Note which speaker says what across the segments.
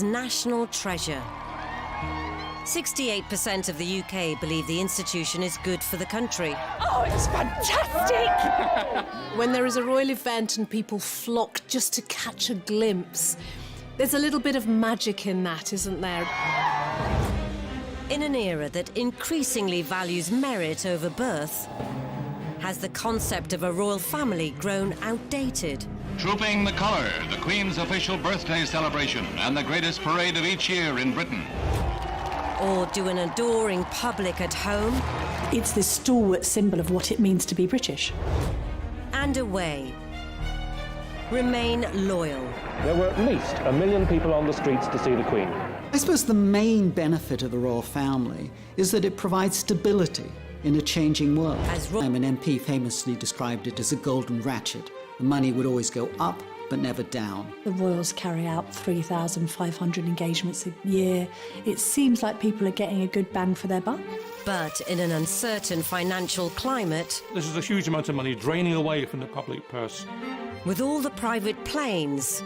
Speaker 1: national treasure. 68% of the UK believe the institution is good for the country.
Speaker 2: Oh, it's fantastic!
Speaker 3: When there is a royal event and people flock just to catch a glimpse, there's a little bit of magic in that, isn't there?
Speaker 1: In an era that increasingly values merit over birth, has the concept of a royal family grown outdated?
Speaker 4: Trooping the colour, the Queen's official birthday celebration and the greatest parade of each year in Britain.
Speaker 1: Or do an adoring public at home?
Speaker 2: It's this stalwart symbol of what it means to be British.
Speaker 1: And away. Remain loyal.
Speaker 5: There were at least 1 million people on the streets to see the Queen.
Speaker 6: I suppose the main benefit of the royal family is that it provides stability in a changing world. An MP famously described it as a golden ratchet. The money would always go up, but never down.
Speaker 2: The royals carry out 3,500 engagements a year. It seems like people are getting a good bang for their buck.
Speaker 1: But in an uncertain financial climate...
Speaker 5: This is a huge amount of money draining away from the public purse.
Speaker 1: With all the private planes,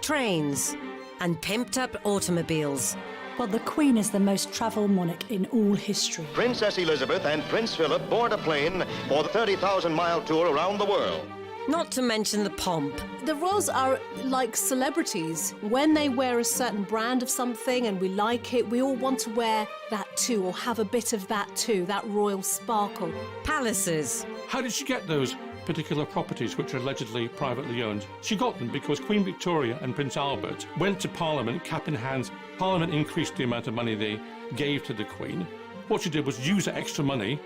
Speaker 1: trains and pimped-up automobiles.
Speaker 2: Well, the Queen is the most travelled monarch in all history.
Speaker 7: Princess Elizabeth and Prince Philip board a plane for the 30,000-mile tour around the world.
Speaker 1: Not to mention the pomp.
Speaker 3: The royals are like celebrities. When they wear a certain brand of something and we like it, we all want to wear that too, or have a bit of that too, that royal sparkle.
Speaker 1: Palaces.
Speaker 5: How did she get those particular properties which are allegedly privately owned? She got them because Queen Victoria and Prince Albert went to Parliament cap in hand. Parliament increased the amount of money they gave to the Queen. What she did was use that extra money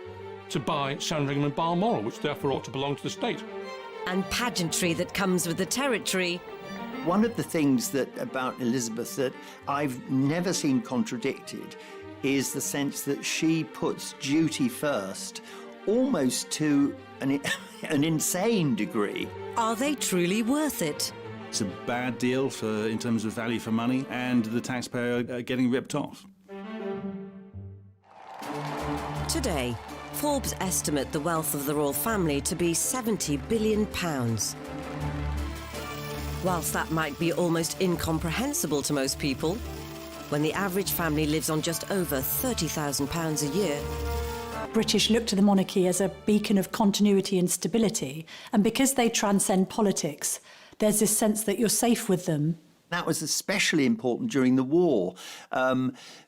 Speaker 5: to buy Sandringham and Balmoral, which therefore ought to belong to the state.
Speaker 1: And pageantry that comes with the territory.
Speaker 8: One of the things about Elizabeth that I've never seen contradicted is the sense that she puts duty first, almost to an insane degree.
Speaker 1: Are they truly worth it?
Speaker 9: It's a bad deal in terms of value for money, and the taxpayer getting ripped off.
Speaker 1: Today, Forbes estimate the wealth of the royal family to be £70 billion. Whilst that might be almost incomprehensible to most people, when the average family lives on just over £30,000 a year.
Speaker 2: British look to the monarchy as a beacon of continuity and stability, and because they transcend politics, there's this sense that you're safe with them.
Speaker 8: That was especially important during the war.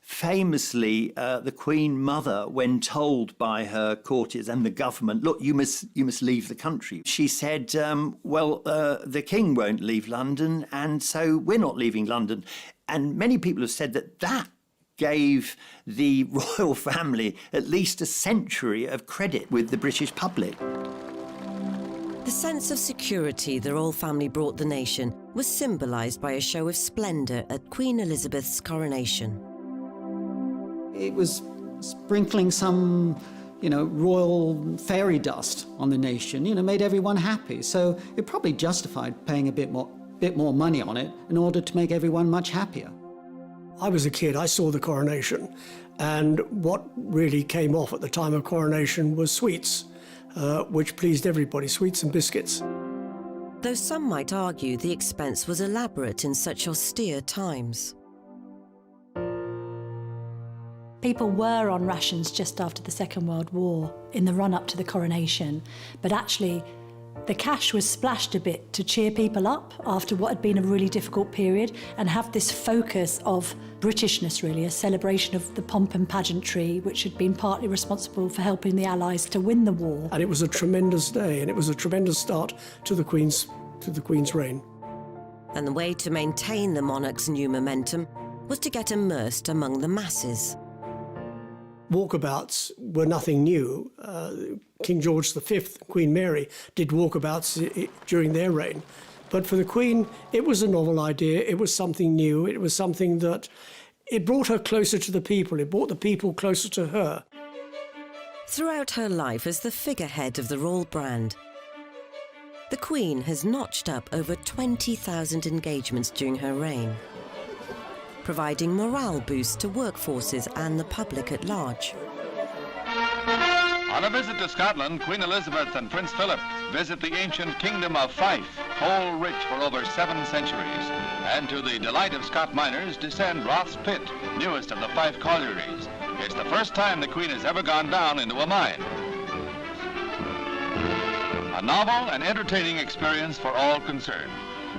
Speaker 8: Famously, the Queen Mother, when told by her courtiers and the government, look, you must leave the country, she said, the King won't leave London, and so we're not leaving London. And many people have said that gave the royal family at least a century of credit with the British public.
Speaker 1: The sense of security the royal family brought the nation was symbolised by a show of splendour at Queen Elizabeth's coronation.
Speaker 6: It was sprinkling some, royal fairy dust on the nation, made everyone happy. So it probably justified paying a bit more money on it in order to make everyone much happier.
Speaker 10: I was a kid, I saw the coronation, and what really came off at the time of coronation was sweets. Which pleased everybody, sweets and biscuits.
Speaker 1: Though some might argue the expense was elaborate in such austere times.
Speaker 2: People were on rations just after the Second World War, in the run-up to the coronation, but actually the cash was splashed a bit to cheer people up after what had been a really difficult period and have this focus of Britishness, really, a celebration of the pomp and pageantry, which had been partly responsible for helping the Allies to win the war.
Speaker 10: And it was a tremendous day, and it was a tremendous start to the Queen's reign.
Speaker 1: And the way to maintain the monarch's new momentum was to get immersed among the masses.
Speaker 10: Walkabouts were nothing new. King George V, Queen Mary, did walkabouts during their reign. But for the Queen, it was a novel idea, it was something new, it was something that it brought her closer to the people, it brought the people closer to her.
Speaker 1: Throughout her life as the figurehead of the royal brand, the Queen has notched up over 20,000 engagements during her reign, providing morale boosts to workforces and the public at large.
Speaker 4: On a visit to Scotland, Queen Elizabeth and Prince Philip visit the ancient Kingdom of Fife. coal rich for over 7 centuries. And to the delight of Scott miners, descend Roth's Pit, newest of the Fife collieries. It's the first time the Queen has ever gone down into a mine. A novel and entertaining experience for all concerned.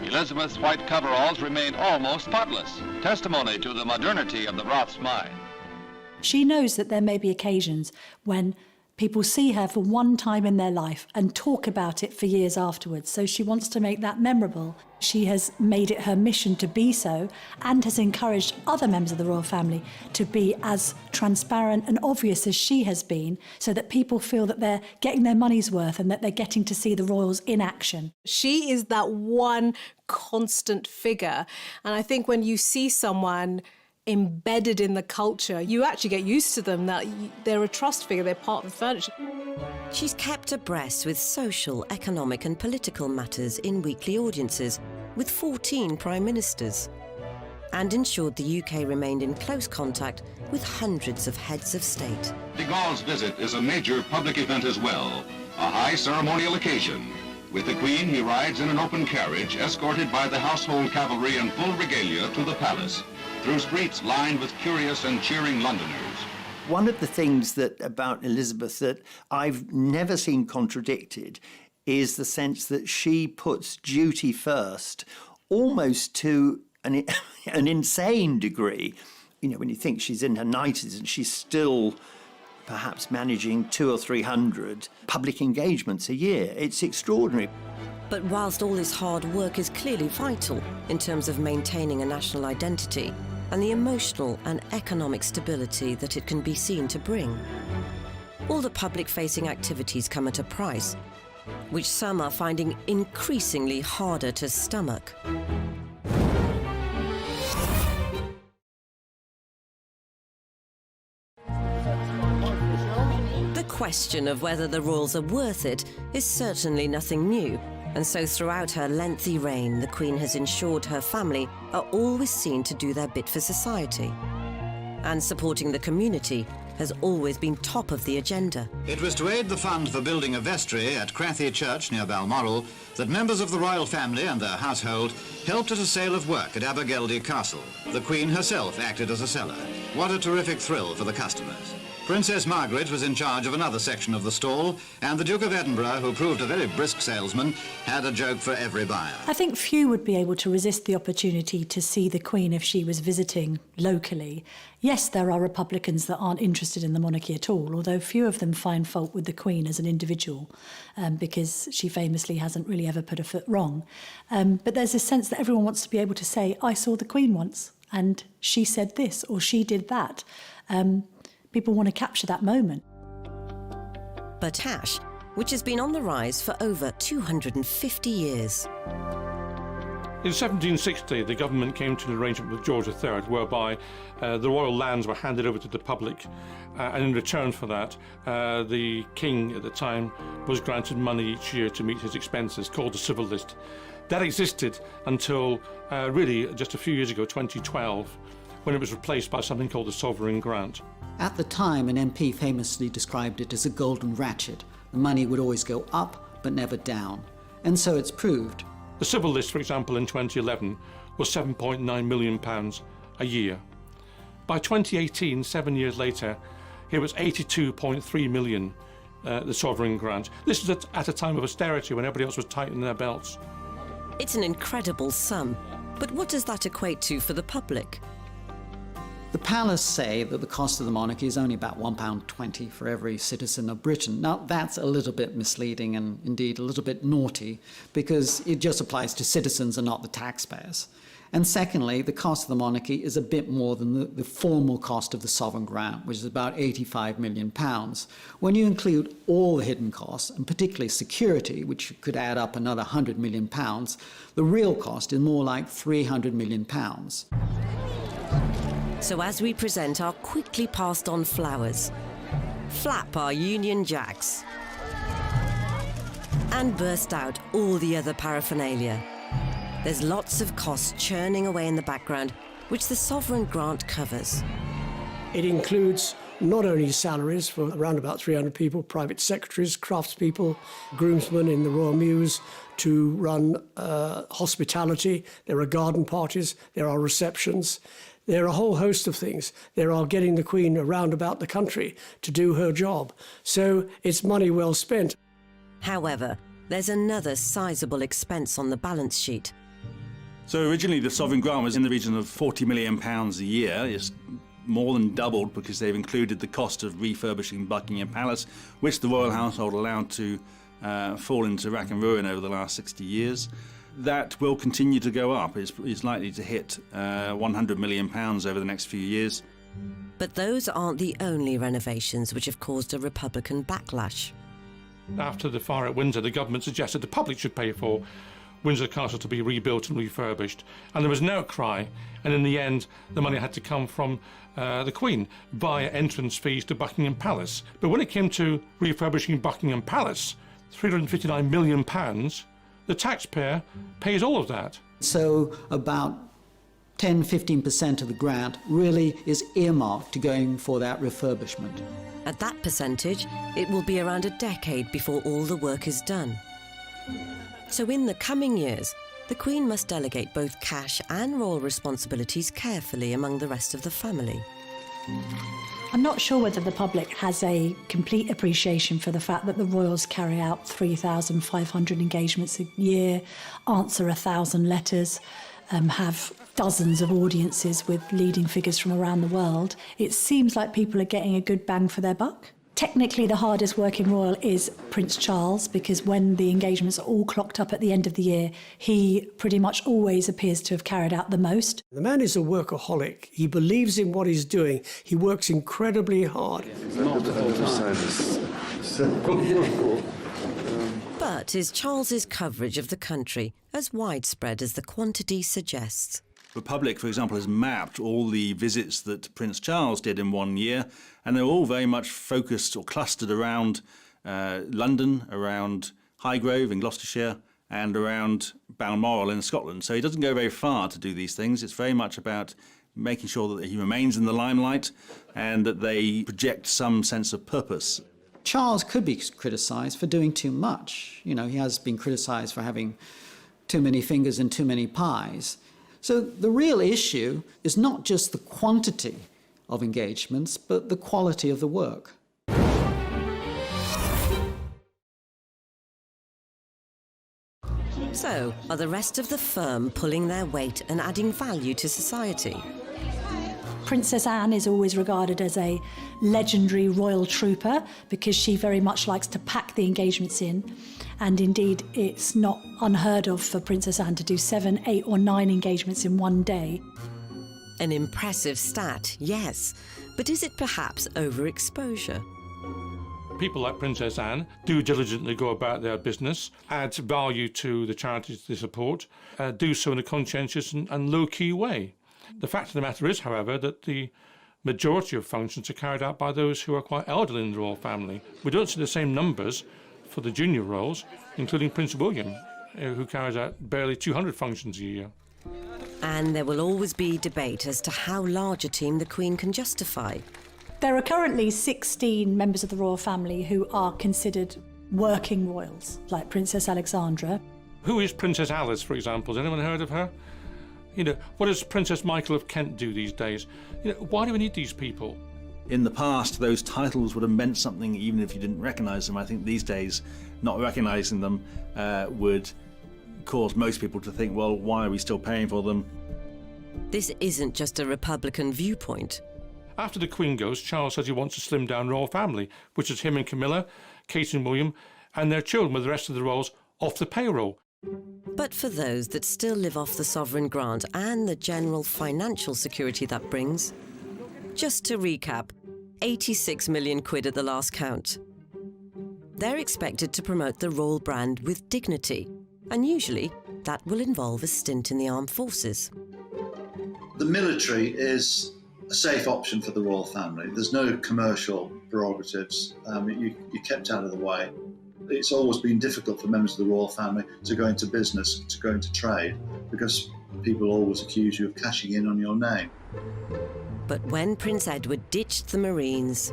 Speaker 4: Elizabeth's white coveralls remained almost spotless, testimony to the modernity of the Roth's mine.
Speaker 2: She knows that there may be occasions when people see her for one time in their life and talk about it for years afterwards, so she wants to make that memorable. She has made it her mission to be so and has encouraged other members of the royal family to be as transparent and obvious as she has been, so that people feel that they're getting their money's worth and that they're getting to see the royals in action.
Speaker 3: She is that one constant figure. And I think when you see someone embedded in the culture, you actually get used to them, that they're a trust figure, they're part of the furniture.
Speaker 1: She's kept abreast with social, economic and political matters in weekly audiences with 14 prime ministers, and ensured the UK remained in close contact with hundreds of heads of state.
Speaker 4: De Gaulle's visit is a major public event as well, a high ceremonial occasion. With the Queen, he rides in an open carriage, escorted by the household cavalry in full regalia to the palace, through streets lined with curious and cheering Londoners.
Speaker 8: One of the things about Elizabeth that I've never seen contradicted is the sense that she puts duty first, almost to an insane degree. You know, when you think she's in her 90s and she's still perhaps managing 200 or 300 public engagements a year. It's extraordinary.
Speaker 1: But whilst all this hard work is clearly vital in terms of maintaining a national identity and the emotional and economic stability that it can be seen to bring, all the public-facing activities come at a price, which some are finding increasingly harder to stomach. The question of whether the royals are worth it is certainly nothing new, and so throughout her lengthy reign, the Queen has ensured her family are always seen to do their bit for society. And supporting the community has always been top of the agenda.
Speaker 11: It was to aid the fund for building a vestry at Crathy Church near Balmoral that members of the royal family and their household helped at a sale of work at Abergeldy Castle. The Queen herself acted as a seller. What a terrific thrill for the customers. Princess Margaret was in charge of another section of the stall, and the Duke of Edinburgh, who proved a very brisk salesman, had a joke for every buyer.
Speaker 2: I think few would be able to resist the opportunity to see the Queen if she was visiting locally. Yes, there are Republicans that aren't interested in the monarchy at all, although few of them find fault with the Queen as an individual, because she famously hasn't really ever put a foot wrong. But there's a sense that everyone wants to be able to say, I saw the Queen once, and she said this, or she did that. People want to capture that moment.
Speaker 1: But cash, which has been on the rise for over 250 years.
Speaker 5: In 1760, the government came to an arrangement with George III whereby the royal lands were handed over to the public, and in return for that, the king at the time was granted money each year to meet his expenses, called the civil list. That existed until really just a few years ago, 2012, when it was replaced by something called the sovereign grant.
Speaker 6: At the time, an MP famously described it as a golden ratchet. The money would always go up, but never down. And so it's proved.
Speaker 5: The civil list, for example, in 2011 was £7.9 million a year. By 2018, 7 years later, it was £82.3 million, the sovereign grant. This is at a time of austerity when everybody else was tightening their belts.
Speaker 1: It's an incredible sum, but what does that equate to for the public?
Speaker 6: The palace say that the cost of the monarchy is only about £1.20 for every citizen of Britain. Now, that's a little bit misleading and indeed a little bit naughty, because it just applies to citizens and not the taxpayers. And secondly, the cost of the monarchy is a bit more than the formal cost of the sovereign grant, which is about £85 million. When you include all the hidden costs, and particularly security, which could add up another £100 million, the real cost is more like £300 million.
Speaker 1: So as we present our quickly passed on flowers, flap our Union Jacks, and burst out all the other paraphernalia, there's lots of costs churning away in the background, which the sovereign grant covers.
Speaker 10: It includes not only salaries for around about 300 people, private secretaries, craftspeople, groomsmen in the Royal Mews, to run hospitality. There are garden parties, there are receptions. There are a whole host of things. There are getting the Queen around about the country to do her job. So it's money well spent.
Speaker 1: However, there's another sizable expense on the balance sheet.
Speaker 9: So originally the sovereign grant was in the region of £40 million a year. It's more than doubled because they've included the cost of refurbishing Buckingham Palace, which the royal household allowed to fall into rack and ruin over the last 60 years. That will continue to go up. It's likely to hit £100 million over the next few years.
Speaker 1: But those aren't the only renovations which have caused a Republican backlash.
Speaker 5: After the fire at Windsor, the government suggested the public should pay for Windsor Castle to be rebuilt and refurbished. And there was an outcry, and in the end, the money had to come from the Queen via entrance fees to Buckingham Palace. But when it came to refurbishing Buckingham Palace, £359 million, the taxpayer pays all of that.
Speaker 6: So about 10-15% of the grant really is earmarked to going for that refurbishment.
Speaker 1: At that percentage, it will be around a decade before all the work is done. So in the coming years, the Queen must delegate both cash and royal responsibilities carefully among the rest of the family.
Speaker 2: I'm not sure whether the public has a complete appreciation for the fact that the royals carry out 3,500 engagements a year, answer 1,000 letters, have dozens of audiences with leading figures from around the world. It seems like people are getting a good bang for their buck. Technically, the hardest working royal is Prince Charles, because when the engagements are all clocked up at the end of the year, he pretty much always appears to have carried out the most.
Speaker 10: The man is a workaholic. He believes in what he's doing. He works incredibly hard.
Speaker 1: But is Charles's coverage of the country as widespread as the quantity suggests?
Speaker 9: The Republic, for example, has mapped all the visits that Prince Charles did in one year, and they're all very much focused or clustered around London, around Highgrove in Gloucestershire, and around Balmoral in Scotland. So he doesn't go very far to do these things. It's very much about making sure that he remains in the limelight and that they project some sense of purpose.
Speaker 6: Charles could be criticised for doing too much. You know, he has been criticised for having too many fingers and too many pies. So the real issue is not just the quantity of engagements, but the quality of the work.
Speaker 1: So, are the rest of the firm pulling their weight and adding value to society?
Speaker 2: Princess Anne is always regarded as a legendary royal trooper because she very much likes to pack the engagements in. And indeed, it's not unheard of for Princess Anne to do 7, 8 or 9 engagements in one day.
Speaker 1: An impressive stat, yes. But is it perhaps overexposure?
Speaker 5: People like Princess Anne do diligently go about their business, add value to the charities they support, do so in a conscientious and low-key way. The fact of the matter is, however, that the majority of functions are carried out by those who are quite elderly in the royal family. We don't see the same numbers for the junior royals, including Prince William, who carries out barely 200 functions a year.
Speaker 1: And there will always be debate as to how large a team the Queen can justify.
Speaker 2: There are currently 16 members of the royal family who are considered working royals, like Princess Alexandra.
Speaker 5: Who is Princess Alice, for example? Has anyone heard of her? You know, what does Princess Michael of Kent do these days? You know, why do we need these people?
Speaker 9: In the past, those titles would have meant something even if you didn't recognise them. I think these days, not recognising them would cause most people to think, well, why are we still paying for them?
Speaker 1: This isn't just a Republican viewpoint.
Speaker 5: After the Queen goes, Charles says he wants to slim down royal family, which is him and Camilla, Kate and William, and their children with the rest of the royals off the payroll.
Speaker 1: But for those that still live off the sovereign grant and the general financial security that brings, just to recap, 86 million quid at the last count. They're expected to promote the royal brand with dignity, and usually that will involve a stint in the armed forces.
Speaker 12: The military is a safe option for the royal family. There's no commercial prerogatives. You're kept out of the way. It's always been difficult for members of the royal family to go into business, to go into trade, because People always accuse you of cashing in on your name.
Speaker 1: But when Prince Edward ditched the Marines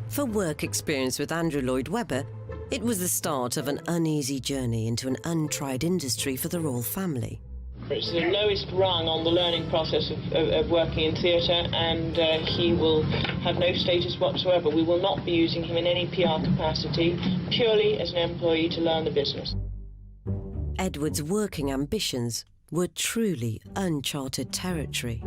Speaker 1: for work experience with Andrew Lloyd Webber, it was the start of an uneasy journey into an untried industry for the royal family.
Speaker 13: It's the lowest rung on the learning process of working in theatre, and he will have no status whatsoever. We will not be using him in any PR capacity, purely as an employee to learn the business.
Speaker 1: Edward's working ambitions were truly uncharted territory.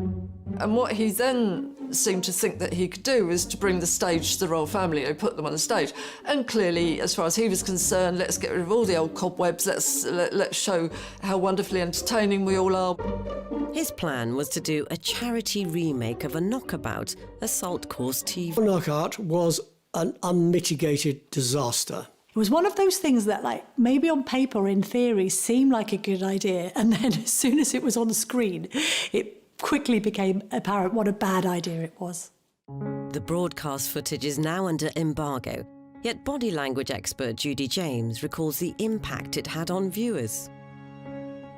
Speaker 14: And what he then seemed to think that he could do was to bring the stage to the royal family and put them on the stage. And clearly, as far as he was concerned, let's get rid of all the old cobwebs, let's show how wonderfully entertaining we all are.
Speaker 1: His plan was to do a charity remake of a knockabout assault course TV.
Speaker 10: The knockout was an unmitigated disaster.
Speaker 2: It was one of those things that, like, maybe on paper or in theory seemed like a good idea, and then as soon as it was on screen, it quickly became apparent what a bad idea it was.
Speaker 1: The broadcast footage is now under embargo, yet body language expert Judy James recalls the impact it had on viewers.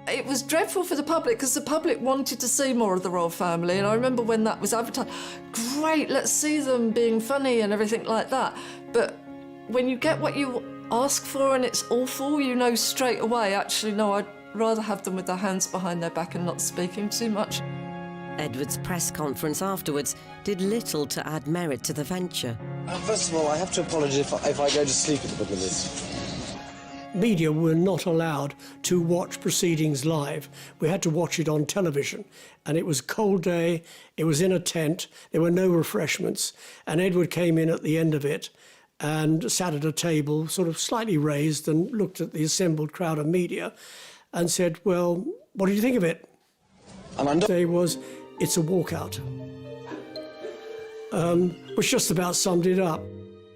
Speaker 14: It was dreadful for the public because the public wanted to see more of the royal family, and I remember when that was advertised, great, let's see them being funny and everything like that. But when you get what you ask for and it's awful, you know straight away, actually, no, I'd rather have them with their hands behind their back and not speaking too much.
Speaker 1: Edward's press conference afterwards did little to add merit to the venture.
Speaker 15: First of all, I have to apologise if I go to sleep at the middle of this.
Speaker 10: Media were not allowed to watch proceedings live. We had to watch it on television. And it was a cold day, it was in a tent, there were no refreshments, and Edward came in at the end of it and sat at a table, sort of slightly raised, and looked at the assembled crowd of media and said, well, what do you think of it? And they was, it's a walkout. Which just about summed it up.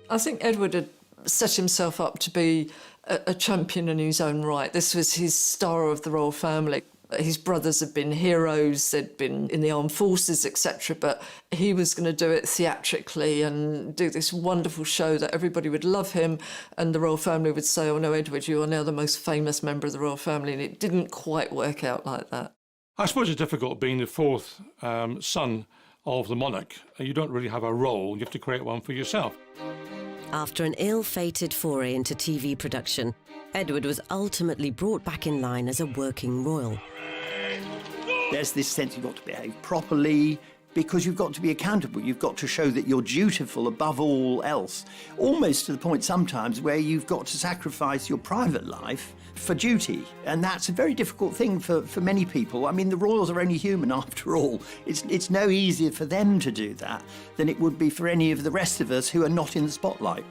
Speaker 14: I think Edward had set himself up to be a champion in his own right. This was his star of the royal family. His brothers had been heroes, they'd been in the armed forces, etc., but he was going to do it theatrically and do this wonderful show that everybody would love him, and the royal family would say, oh no, Edward, you are now the most famous member of the royal family, and it didn't quite work out like that.
Speaker 5: I suppose it's difficult being the fourth son of the monarch. You don't really have a role, you have to create one for yourself.
Speaker 1: After an ill-fated foray into TV production, Edward was ultimately brought back in line as a working royal.
Speaker 8: There's this sense you've got to behave properly because you've got to be accountable. You've got to show that you're dutiful above all else, almost to the point sometimes where you've got to sacrifice your private life for duty. And that's a very difficult thing for many people. I mean, the royals are only human after all. It's no easier for them to do that than it would be for any of the rest of us who are not in the spotlight.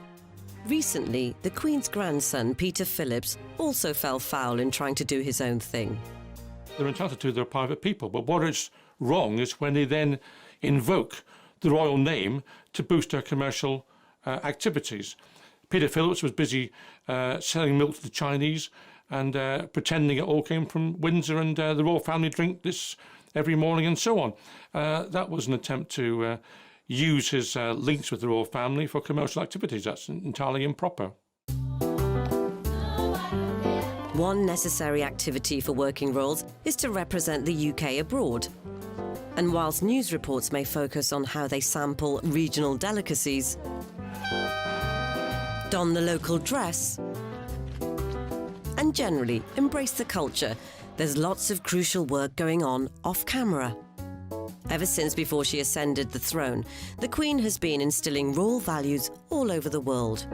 Speaker 1: Recently, the Queen's grandson, Peter Phillips, also fell foul in trying to do his own thing.
Speaker 5: They're entitled to their private people, but what is wrong is when they then invoke the royal name to boost their commercial activities. Peter Phillips was busy selling milk to the Chinese and pretending it all came from Windsor and the royal family drink this every morning and so on. That was an attempt to use his links with the royal family for commercial activities. That's entirely improper.
Speaker 1: One necessary activity for working royals is to represent the UK abroad. And whilst news reports may focus on how they sample regional delicacies, don the local dress, and generally embrace the culture, there's lots of crucial work going on off camera. Ever since before she ascended the throne, the Queen has been instilling royal values all over the world.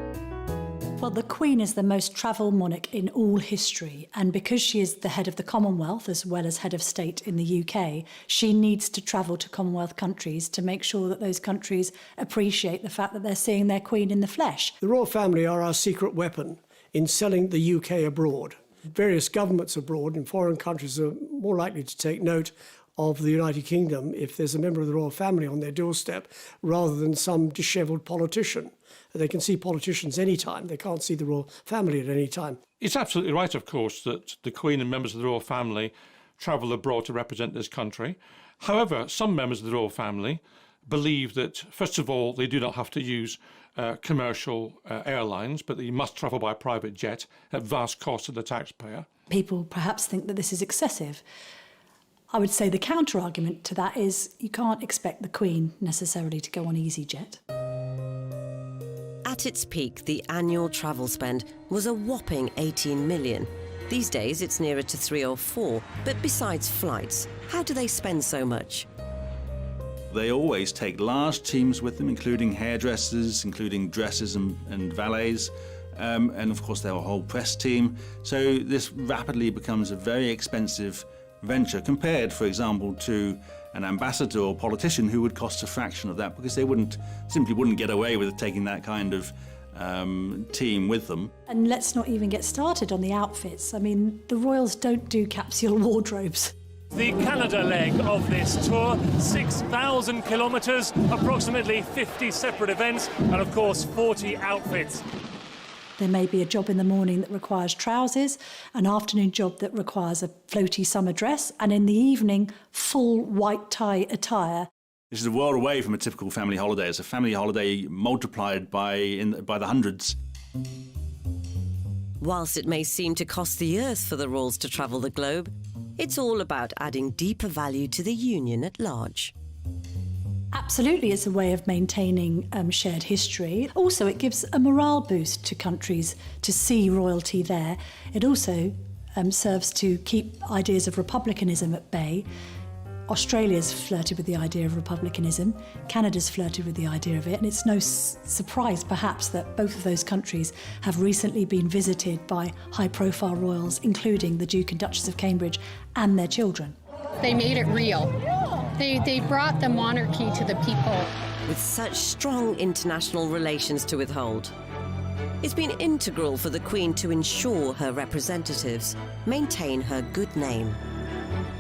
Speaker 2: Well, the Queen is the most travelled monarch in all history, and because she is the head of the Commonwealth as well as head of state in the UK, she needs to travel to Commonwealth countries to make sure that those countries appreciate the fact that they're seeing their Queen in the flesh.
Speaker 10: The royal family are our secret weapon in selling the UK abroad. Various governments abroad in foreign countries are more likely to take note of the United Kingdom if there's a member of the royal family on their doorstep rather than some dishevelled politician. They can see politicians anytime. They can't see the royal family at any time.
Speaker 5: It's absolutely right, of course, that the Queen and members of the royal family travel abroad to represent this country. However, some members of the royal family believe that, first of all, they do not have to use commercial airlines, but they must travel by private jet at vast cost to the taxpayer.
Speaker 2: People perhaps think that this is excessive. I would say the counter-argument to that is you can't expect the Queen necessarily to go on EasyJet.
Speaker 1: At its peak, the annual travel spend was a whopping 18 million. These days, it's nearer to 3 or 4. But besides flights, how do they spend so much?
Speaker 9: They always take large teams with them, including hairdressers, including dressers and valets, and of course their whole press team. So this rapidly becomes a very expensive venture compared, for example, to an ambassador or politician who would cost a fraction of that, because they simply wouldn't get away with taking that kind of team with them.
Speaker 2: And let's not even get started on the outfits. I mean, the royals don't do capsule wardrobes.
Speaker 16: The Canada leg of this tour, 6,000 kilometres, approximately 50 separate events, and of course 40 outfits.
Speaker 2: There may be a job in the morning that requires trousers, an afternoon job that requires a floaty summer dress, and in the evening, full white tie attire.
Speaker 9: This is a world away from a typical family holiday. It's a family holiday multiplied by the hundreds.
Speaker 1: Whilst it may seem to cost the earth for the royals to travel the globe, it's all about adding deeper value to the union at large.
Speaker 2: Absolutely, it's a way of maintaining shared history. Also, it gives a morale boost to countries to see royalty there. It also serves to keep ideas of republicanism at bay. Australia's flirted with the idea of republicanism, Canada's flirted with the idea of it, and it's no surprise, perhaps, that both of those countries have recently been visited by high-profile royals, including the Duke and Duchess of Cambridge and their children.
Speaker 17: They made it real. They brought the monarchy to the people.
Speaker 1: With such strong international relations to withhold, it's been integral for the Queen to ensure her representatives maintain her good name.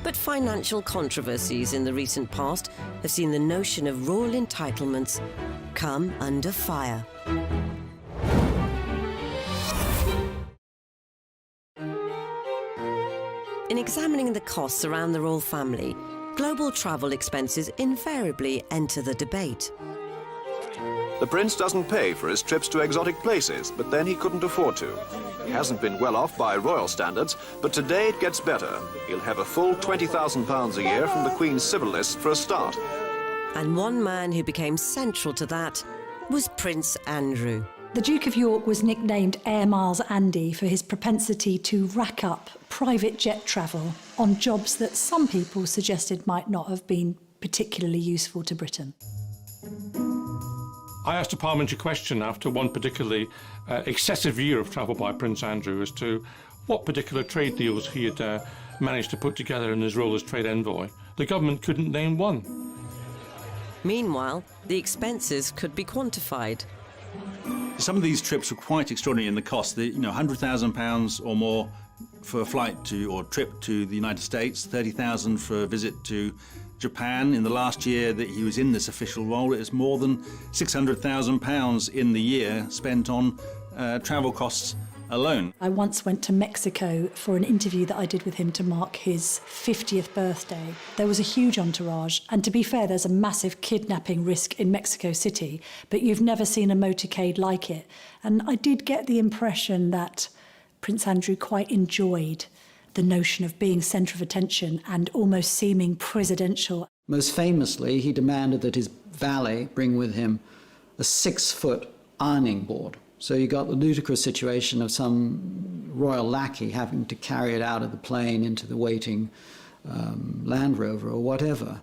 Speaker 1: But financial controversies in the recent past have seen the notion of royal entitlements come under fire. In examining the costs around the royal family, global travel expenses invariably enter the debate.
Speaker 18: The prince doesn't pay for his trips to exotic places, but then he couldn't afford to. He hasn't been well off by royal standards, but today it gets better. He'll have a full £20,000 a year from the Queen's civil list for a start.
Speaker 1: And one man who became central to that was Prince Andrew.
Speaker 2: The Duke of York was nicknamed Air Miles Andy for his propensity to rack up private jet travel on jobs that some people suggested might not have been particularly useful to Britain.
Speaker 5: I asked a parliamentary question after one particularly excessive year of travel by Prince Andrew as to what particular trade deals he had managed to put together in his role as trade envoy. The government couldn't name one.
Speaker 1: Meanwhile, the expenses could be quantified.
Speaker 9: Some of these trips were quite extraordinary in the cost. £100,000 or more for a flight to or trip to the United States, $30,000 for a visit to Japan. In the last year that he was in this official role, it was more than £600,000 in the year spent on travel costs alone.
Speaker 2: I once went to Mexico for an interview that I did with him to mark his 50th birthday. There was a huge entourage, and to be fair, there's a massive kidnapping risk in Mexico City, but you've never seen a motorcade like it. And I did get the impression that Prince Andrew quite enjoyed the notion of being centre of attention and almost seeming presidential.
Speaker 6: Most famously, he demanded that his valet bring with him a 6-foot ironing board. So you got the ludicrous situation of some royal lackey having to carry it out of the plane into the waiting Land Rover or whatever.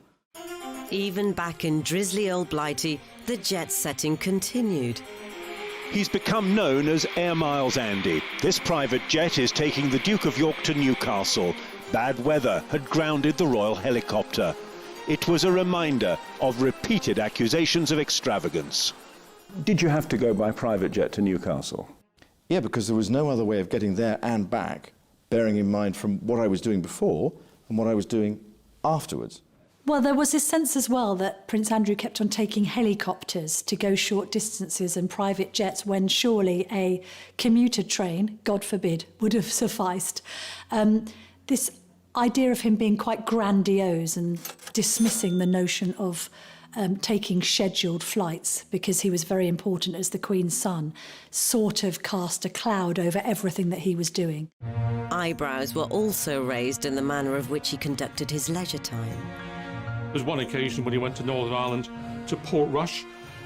Speaker 1: Even back in drizzly old Blighty, the jet setting continued.
Speaker 19: He's become known as Air Miles Andy. This private jet is taking the Duke of York to Newcastle. Bad weather had grounded the royal helicopter. It was a reminder of repeated accusations of extravagance.
Speaker 20: Did you have to go by private jet to Newcastle?
Speaker 21: Yeah, because there was no other way of getting there and back, bearing in mind from what I was doing before and what I was doing afterwards.
Speaker 2: Well, there was this sense as well that Prince Andrew kept on taking helicopters to go short distances and private jets when surely a commuter train, God forbid, would have sufficed. This idea of him being quite grandiose and dismissing the notion of taking scheduled flights because he was very important as the Queen's son sort of cast a cloud over everything that he was doing.
Speaker 1: Eyebrows were also raised in the manner of which he conducted his leisure time.
Speaker 5: There was one occasion when he went to Northern Ireland to Portrush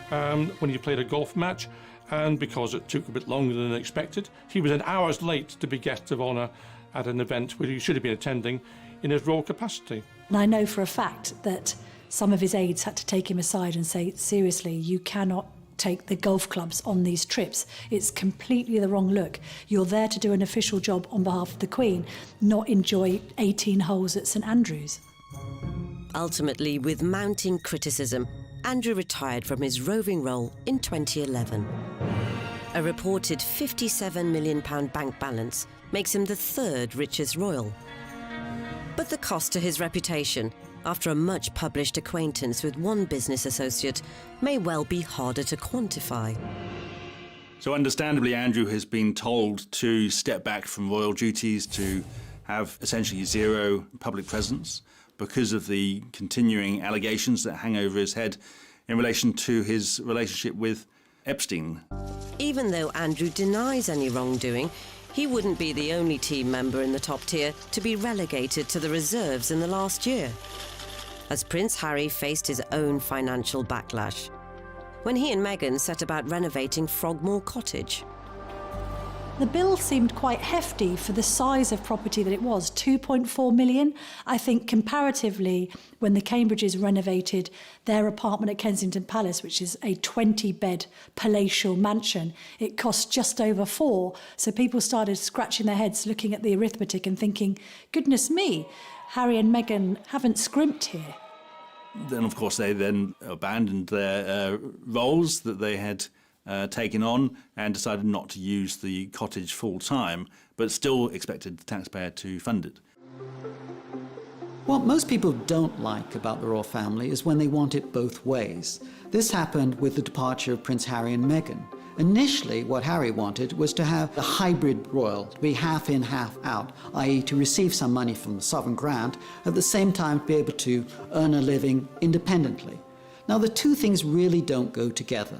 Speaker 5: when he played a golf match, and because it took a bit longer than expected, he was an hours late to be guest of honour at an event where he should have been attending in his royal capacity.
Speaker 2: And I know for a fact that some of his aides had to take him aside and say, seriously, you cannot take the golf clubs on these trips. It's completely the wrong look. You're there to do an official job on behalf of the Queen, not enjoy 18 holes at St Andrews.
Speaker 1: Ultimately, with mounting criticism, Andrew retired from his roving role in 2011. A reported £57 million bank balance makes him the third richest royal. But the cost to his reputation, after a much-published acquaintance with one business associate, may well be harder to quantify.
Speaker 9: So understandably, Andrew has been told to step back from royal duties, to have essentially zero public presence because of the continuing allegations that hang over his head in relation to his relationship with Epstein.
Speaker 1: Even though Andrew denies any wrongdoing, he wouldn't be the only team member in the top tier to be relegated to the reserves in the last year, as Prince Harry faced his own financial backlash when he and Meghan set about renovating Frogmore Cottage.
Speaker 2: The bill seemed quite hefty for the size of property that it was, 2.4 million. I think comparatively, when the Cambridges renovated their apartment at Kensington Palace, which is a 20-bed palatial mansion, it cost just over 4. So people started scratching their heads, looking at the arithmetic and thinking, goodness me, Harry and Meghan haven't scrimped here.
Speaker 9: Then, of course, they then abandoned their roles that they had taken on and decided not to use the cottage full-time, but still expected the taxpayer to fund it.
Speaker 6: What most people don't like about the royal family is when they want it both ways. This happened with the departure of Prince Harry and Meghan. Initially, what Harry wanted was to have a hybrid royal, to be half in, half out, i.e. to receive some money from the sovereign grant, at the same time be able to earn a living independently. Now, the two things really don't go together.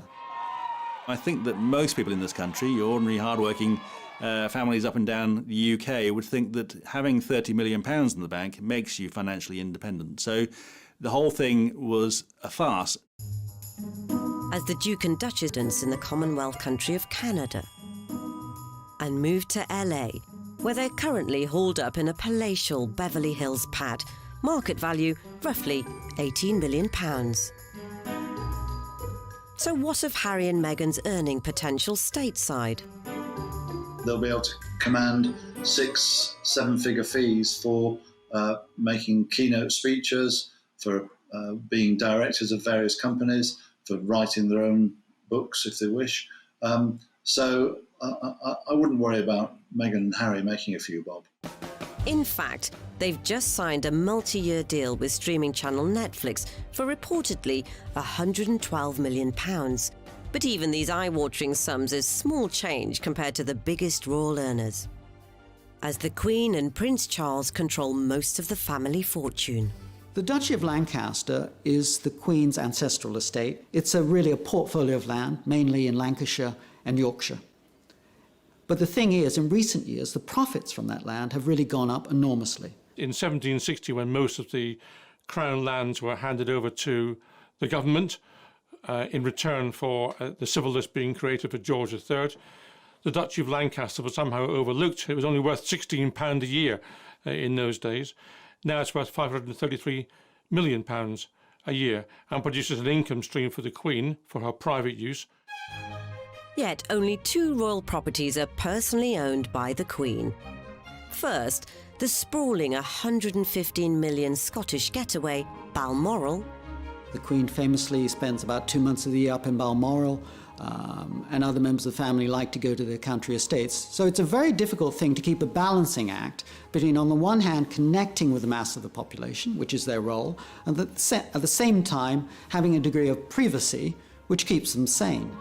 Speaker 9: I think that most people in this country, your ordinary hard-working families up and down the UK, would think that having £30 million in the bank makes you financially independent. So the whole thing was a farce.
Speaker 1: As the Duke and Duchess in the Commonwealth country of Canada, and moved to LA, where they're currently hauled up in a palatial Beverly Hills pad, market value roughly £18 million. So what of Harry and Meghan's earning potential stateside?
Speaker 12: They'll be able to command 6-7-figure fees for making keynote speeches, for being directors of various companies, for writing their own books if they wish. So I wouldn't worry about Meghan and Harry making a few bob.
Speaker 1: In fact, they've just signed a multi-year deal with streaming channel Netflix for reportedly £112 million. But even these eye-watering sums is small change compared to the biggest royal earners, as the Queen and Prince Charles control most of the family fortune.
Speaker 6: The Duchy of Lancaster is the Queen's ancestral estate. It's really a portfolio of land, mainly in Lancashire and Yorkshire. But the thing is, in recent years, the profits from that land have really gone up enormously.
Speaker 5: In 1760, when most of the Crown lands were handed over to the government in return for the civil list being created for George III, the Duchy of Lancaster was somehow overlooked. It was only worth £16 a year in those days. Now it's worth £533 million a year and produces an income stream for the Queen for her private use.
Speaker 1: Yet only 2 royal properties are personally owned by the Queen. First, the sprawling £115 million Scottish getaway, Balmoral.
Speaker 6: The Queen famously spends about 2 months of the year up in Balmoral, and other members of the family like to go to their country estates. So it's a very difficult thing to keep a balancing act between, on the one hand, connecting with the mass of the population, which is their role, and at the same time having a degree of privacy, which keeps them sane.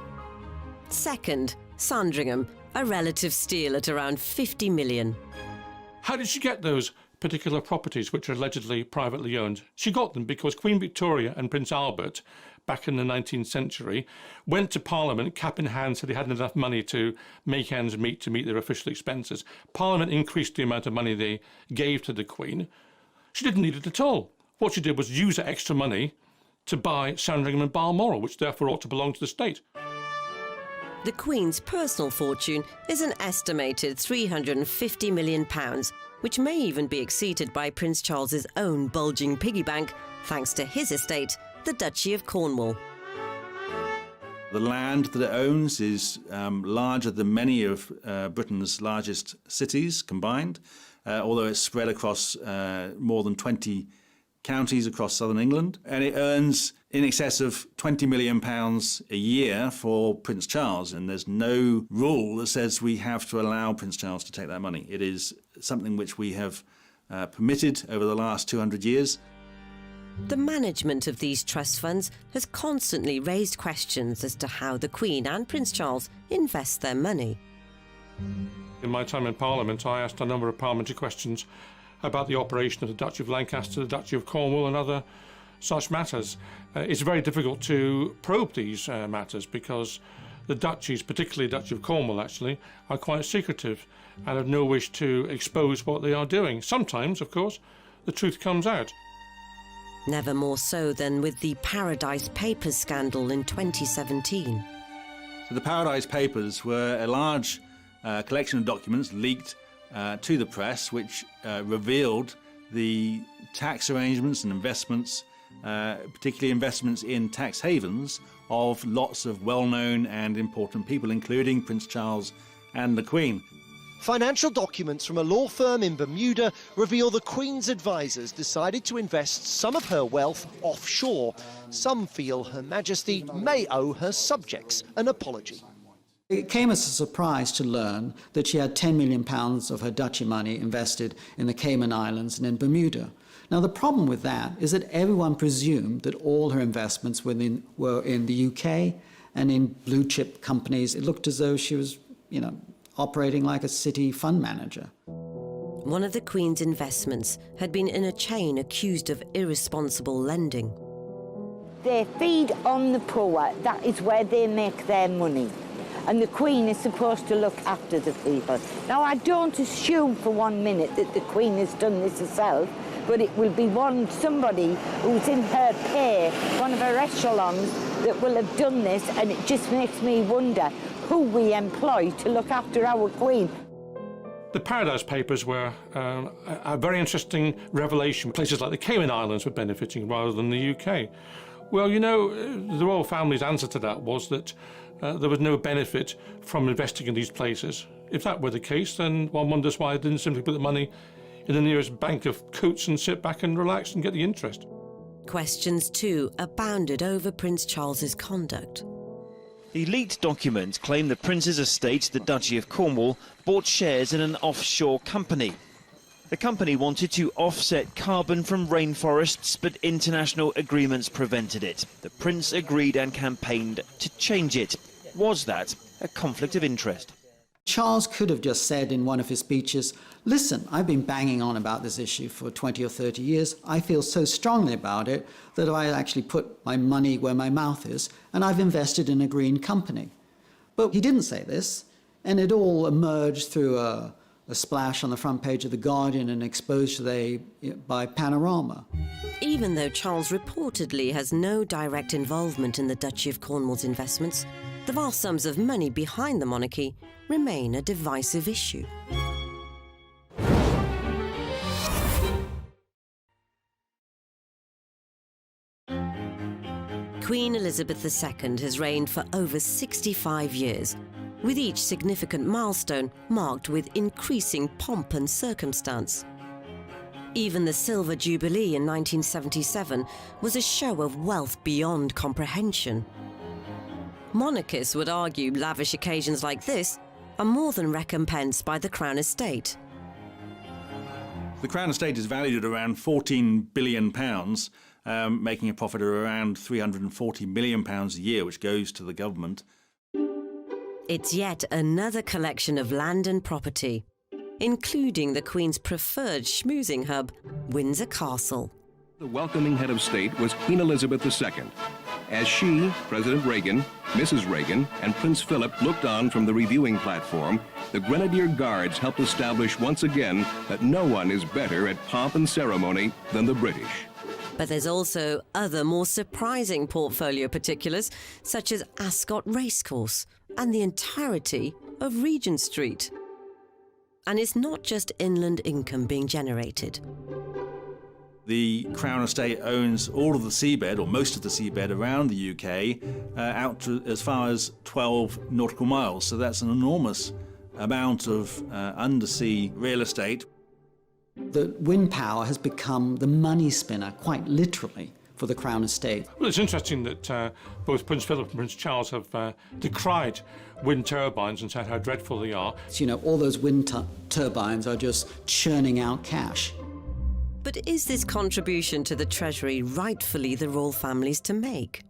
Speaker 1: Second, Sandringham, a relative steal at around £50 million.
Speaker 5: How did she get those particular properties which are allegedly privately owned. She got them because Queen Victoria and Prince Albert, back in the 19th century, went to Parliament, cap in hand, said they hadn't enough money to make ends meet to meet their official expenses. Parliament increased the amount of money they gave to the Queen. She didn't need it at all. What she did was use that extra money to buy Sandringham and Balmoral, which therefore ought to belong to the state.
Speaker 1: The Queen's personal fortune is an estimated £350 million, which may even be exceeded by Prince Charles's own bulging piggy bank, thanks to his estate, the Duchy of Cornwall.
Speaker 9: The land that it owns is larger than many of Britain's largest cities combined, although it's spread across more than 20 counties across southern England. And it earns in excess of £20 million a year for Prince Charles, and there's no rule that says we have to allow Prince Charles to take that money. It is something which we have permitted over the last 200 years.
Speaker 1: The management of these trust funds has constantly raised questions as to how the Queen and Prince Charles invest their money.
Speaker 5: In my time in Parliament, I asked a number of parliamentary questions about the operation of the Duchy of Lancaster, the Duchy of Cornwall and other such matters. It's very difficult to probe these matters because the duchies, particularly the Duchy of Cornwall actually, are quite secretive and have no wish to expose what they are doing. Sometimes, of course, the truth comes out.
Speaker 1: Never more so than with the Paradise Papers scandal in 2017.
Speaker 9: So the Paradise Papers were a large collection of documents leaked to the press, which revealed the tax arrangements and investments, particularly investments in tax havens, of lots of well-known and important people, including Prince Charles and the Queen.
Speaker 7: Financial documents from a law firm in Bermuda reveal the Queen's advisors decided to invest some of her wealth offshore. Some feel Her Majesty may owe her subjects an apology.
Speaker 6: It came as a surprise to learn that she had £10 million of her duchy money invested in the Cayman Islands and in Bermuda. Now, the problem with that is that everyone presumed that all her investments were in the UK and in blue-chip companies. It looked as though she was, operating like a city fund manager.
Speaker 1: One of the Queen's investments had been in a chain accused of irresponsible lending.
Speaker 22: They feed on the poor. That is where they make their money. And the Queen is supposed to look after the people. Now, I don't assume for 1 minute that the Queen has done this herself, but it will be somebody who's in her pay, one of her echelons, that will have done this, and it just makes me wonder who we employ to look after our Queen.
Speaker 5: The Paradise Papers were a very interesting revelation. Places like the Cayman Islands were benefiting rather than the UK. Well, the royal family's answer to that was that there was no benefit from investing in these places. If that were the case, then one wonders why they didn't simply put the money in the nearest bank of Coates and sit back and relax and get the interest.
Speaker 1: Questions, too, abounded over Prince Charles's conduct.
Speaker 23: The leaked documents claim the Prince's estate, the Duchy of Cornwall, bought shares in an offshore company. The company wanted to offset carbon from rainforests, but international agreements prevented it. The Prince agreed and campaigned to change it. Was that a conflict of interest?
Speaker 6: Charles could have just said in one of his speeches, listen, I've been banging on about this issue for 20 or 30 years. I feel so strongly about it that I actually put my money where my mouth is, and I've invested in a green company. But he didn't say this, and it all emerged through a splash on the front page of The Guardian and exposed today by Panorama.
Speaker 1: Even though Charles reportedly has no direct involvement in the Duchy of Cornwall's investments, the vast sums of money behind the monarchy remain a divisive issue. Queen Elizabeth II has reigned for over 65 years, with each significant milestone marked with increasing pomp and circumstance. Even the Silver Jubilee in 1977 was a show of wealth beyond comprehension. Monarchists would argue lavish occasions like this are more than recompensed by the Crown Estate.
Speaker 9: The Crown Estate is valued at around £14 billion, making a profit of around £340 million a year, which goes to the government.
Speaker 1: It's yet another collection of land and property. including the Queen's preferred schmoozing hub, Windsor Castle.
Speaker 3: The welcoming head of state was Queen Elizabeth II, as she, President Reagan, Mrs. Reagan, and Prince Philip looked on from the reviewing platform. The Grenadier Guards helped establish once again that no one is better at pomp and ceremony than the British.
Speaker 1: But there's also other more surprising portfolio particulars, such as Ascot Racecourse and the entirety of Regent Street. And it's not just inland income being generated.
Speaker 9: The Crown Estate owns all of the seabed, or most of the seabed around the UK, out to as far as 12 nautical miles. So that's an enormous amount of undersea real estate.
Speaker 6: The wind power has become the money spinner, quite literally, for the Crown Estate.
Speaker 5: Well, it's interesting that both Prince Philip and Prince Charles have decried wind turbines and said how dreadful they are.
Speaker 6: So, you know, all those wind turbines are just churning out cash.
Speaker 1: But is this contribution to the Treasury rightfully the royal family's to make?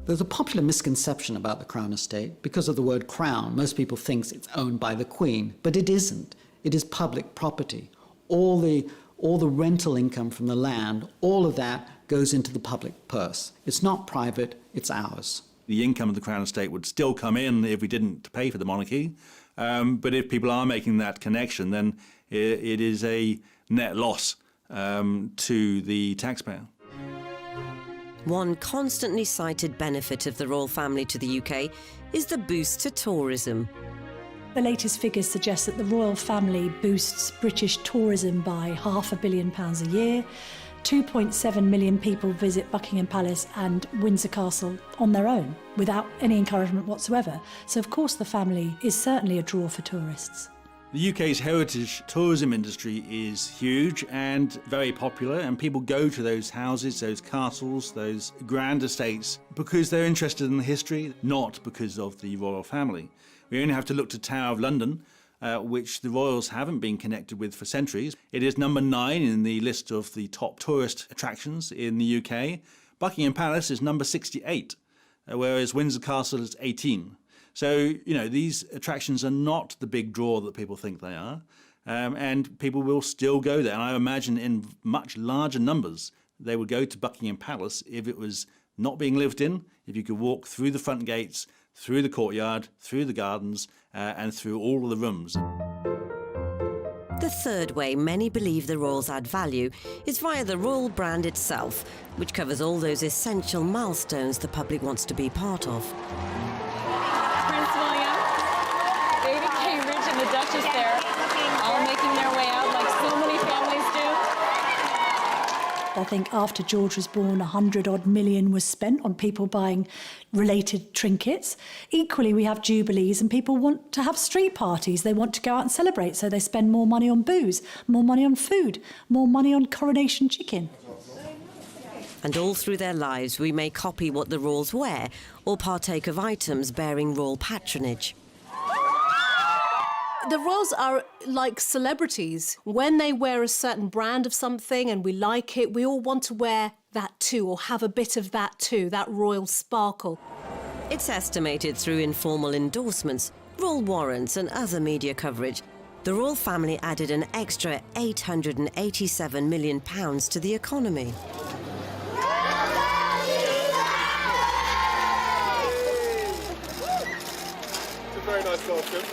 Speaker 6: There's a popular misconception about the Crown Estate. Because of the word crown, most people think it's owned by the Queen, but it isn't. It is public property. All the rental income from the land, all of that goes into the public purse. It's not private, it's ours.
Speaker 9: The income of the Crown Estate would still come in if we didn't pay for the monarchy. But if people are making that connection, then it is a net loss to the taxpayer.
Speaker 1: One constantly cited benefit of the royal family to the UK is the boost to tourism.
Speaker 2: The latest figures suggest that the royal family boosts British tourism by £500 million a year. 2.7 million people visit Buckingham Palace and Windsor Castle on their own, without any encouragement whatsoever. So of course the family is certainly a draw for tourists.
Speaker 9: The UK's heritage tourism industry is huge and very popular, and people go to those houses, those castles, those grand estates because they're interested in the history, not because of the royal family. We only have to look to Tower of London, which the royals haven't been connected with for centuries. It is number 9 in the list of the top tourist attractions in the UK. Buckingham Palace is number 68, whereas Windsor Castle is 18. So, you know, these attractions are not the big draw that people think they are, and people will still go there. And I imagine in much larger numbers they would go to Buckingham Palace if it was not being lived in, if you could walk through the front gates, through the courtyard, through the gardens, and through all of the rooms.
Speaker 1: The third way many believe the royals add value is via the royal brand itself, which covers all those essential milestones the public wants to be part of.
Speaker 4: Prince William, David Cambridge and the Duchess there, all making their way out like so many families do.
Speaker 2: I think after George was born, 100-odd million was spent on people buying related trinkets. Equally, we have jubilees and people want to have street parties. They want to go out and celebrate, so they spend more money on booze, more money on food, more money on coronation chicken.
Speaker 1: And all through their lives, we may copy what the royals wear or partake of items bearing royal patronage.
Speaker 11: The royals are like celebrities. When they wear a certain brand of something and we like it, we all want to wear that too, or have a bit of that too, that royal sparkle.
Speaker 1: It's estimated through informal endorsements, royal warrants and other media coverage, the royal family added an extra £887 million to the economy.
Speaker 24: It's a very nice costume.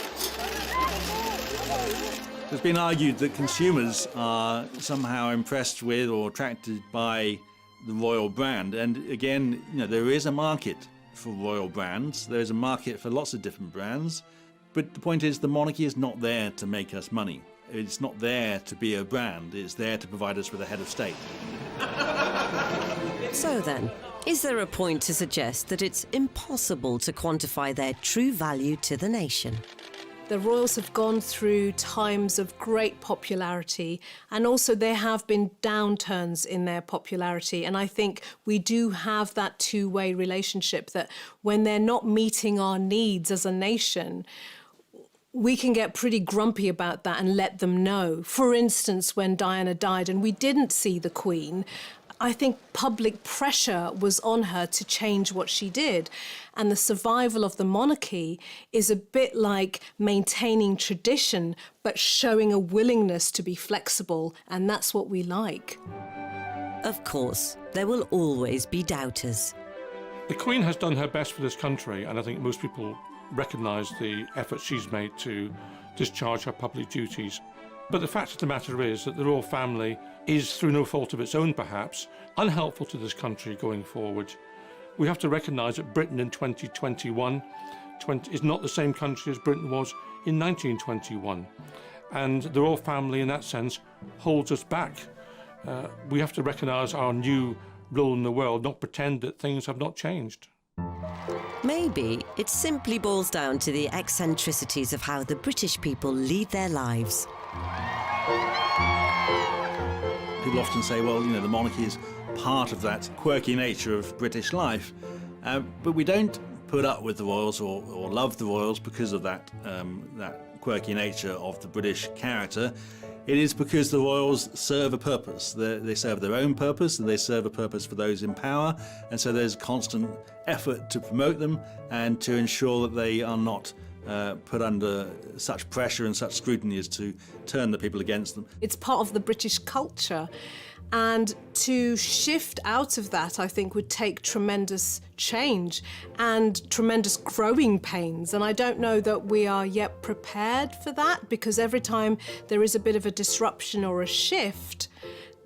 Speaker 9: It's been argued that consumers are somehow impressed with or attracted by the royal brand. And again, you know, there is a market for royal brands. There is a market for lots of different brands. But the point is, the monarchy is not there to make us money. It's not there to be a brand. It's there to provide us with a head of state.
Speaker 1: So then, is there a point to suggest that it's impossible to quantify their true value to the nation?
Speaker 11: The royals have gone through times of great popularity, and also there have been downturns in their popularity. And I think we do have that two-way relationship, that when they're not meeting our needs as a nation, we can get pretty grumpy about that and let them know. For instance, when Diana died and we didn't see the Queen, I think public pressure was on her to change what she did. And the survival of the monarchy is a bit like maintaining tradition, but showing a willingness to be flexible. And that's what we like.
Speaker 1: Of course, there will always be doubters.
Speaker 5: The Queen has done her best for this country, and I think most people recognise the effort she's made to discharge her public duties. But the fact of the matter is that the royal family is, through no fault of its own perhaps, unhelpful to this country going forward. We have to recognise that Britain in 2021 is not the same country as Britain was in 1921. And the royal family, in that sense, holds us back. We have to recognise our new role in the world, not pretend that things have not changed.
Speaker 1: Maybe it simply boils down to the eccentricities of how the British people lead their lives.
Speaker 9: People often say, well, the monarchy is part of that quirky nature of British life, but we don't put up with the royals or love the royals because of that quirky nature of the British character. It is because the royals serve a purpose. They serve their own purpose, and they serve a purpose for those in power, and so there's constant effort to promote them and to ensure that they are not put under such pressure and such scrutiny as to turn the people against them.
Speaker 11: It's part of the British culture, and to shift out of that, I think, would take tremendous change and tremendous growing pains. And I don't know that we are yet prepared for that, because every time there is a bit of a disruption or a shift,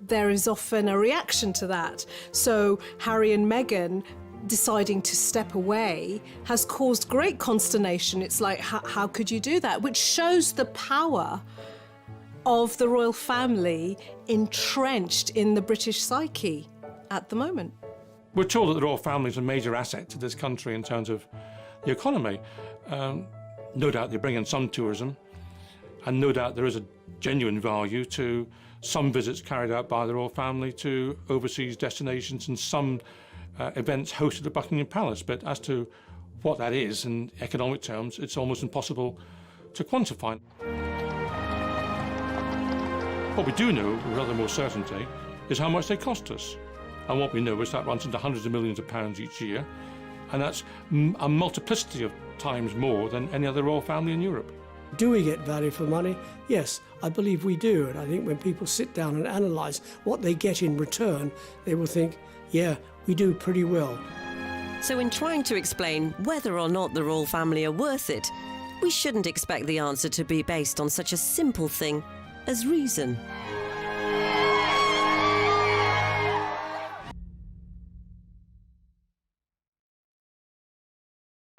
Speaker 11: there is often a reaction to that. So Harry and Meghan deciding to step away has caused great consternation. It's like, how could you do that? Which shows the power of the royal family entrenched in the British psyche at the moment.
Speaker 5: We're told that the royal family is a major asset to this country in terms of the economy. No doubt they bring in some tourism, and no doubt there is a genuine value to some visits carried out by the royal family to overseas destinations and some events hosted at Buckingham Palace. But as to what that is in economic terms, it's almost impossible to quantify. What we do know, with rather more certainty, is how much they cost us. And what we know is that runs into hundreds of millions of pounds each year, and that's a multiplicity of times more than any other royal family in Europe.
Speaker 10: Do we get value for money? Yes, I believe we do. And I think when people sit down and analyse what they get in return, they will think, yeah, we do pretty well.
Speaker 1: So in trying to explain whether or not the royal family are worth it, we shouldn't expect the answer to be based on such a simple thing as reason.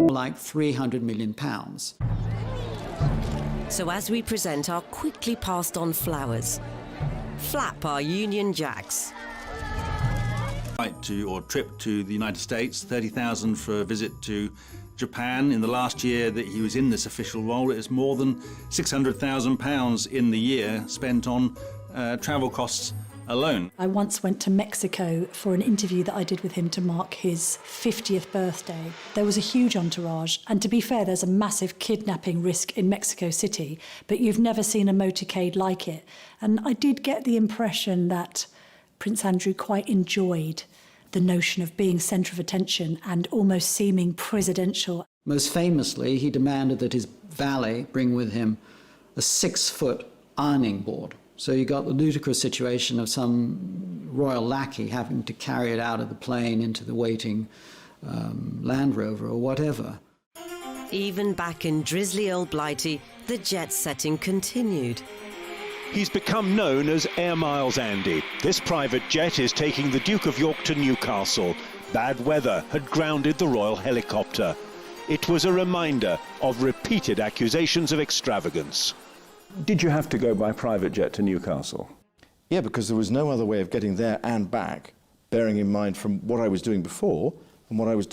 Speaker 6: Like £300 million.
Speaker 1: So as we present our quickly passed on flowers, flap our Union Jacks.
Speaker 9: Trip to the United States, 30,000 for a visit to Japan. In the last year that he was in this official role, it is more than £600,000 in the year spent on travel costs alone.
Speaker 2: I once went to Mexico for an interview that I did with him to mark his 50th birthday. There was a huge entourage, and to be fair, there's a massive kidnapping risk in Mexico City, but you've never seen a motorcade like it. And I did get the impression that Prince Andrew quite enjoyed the notion of being centre of attention and almost seeming presidential.
Speaker 6: Most famously, he demanded that his valet bring with him a 6-foot ironing board. So you got the ludicrous situation of some royal lackey having to carry it out of the plane into the waiting Land Rover or whatever.
Speaker 1: Even back in drizzly old Blighty, the jet setting continued.
Speaker 19: He's become known as Air Miles Andy. This private jet is taking the Duke of York to Newcastle. Bad weather had grounded the royal helicopter. It was a reminder of repeated accusations of extravagance.
Speaker 20: Did you have to go by private jet to Newcastle?
Speaker 21: Yeah, because there was no other way of getting there and back, bearing in mind from what I was doing before and what I was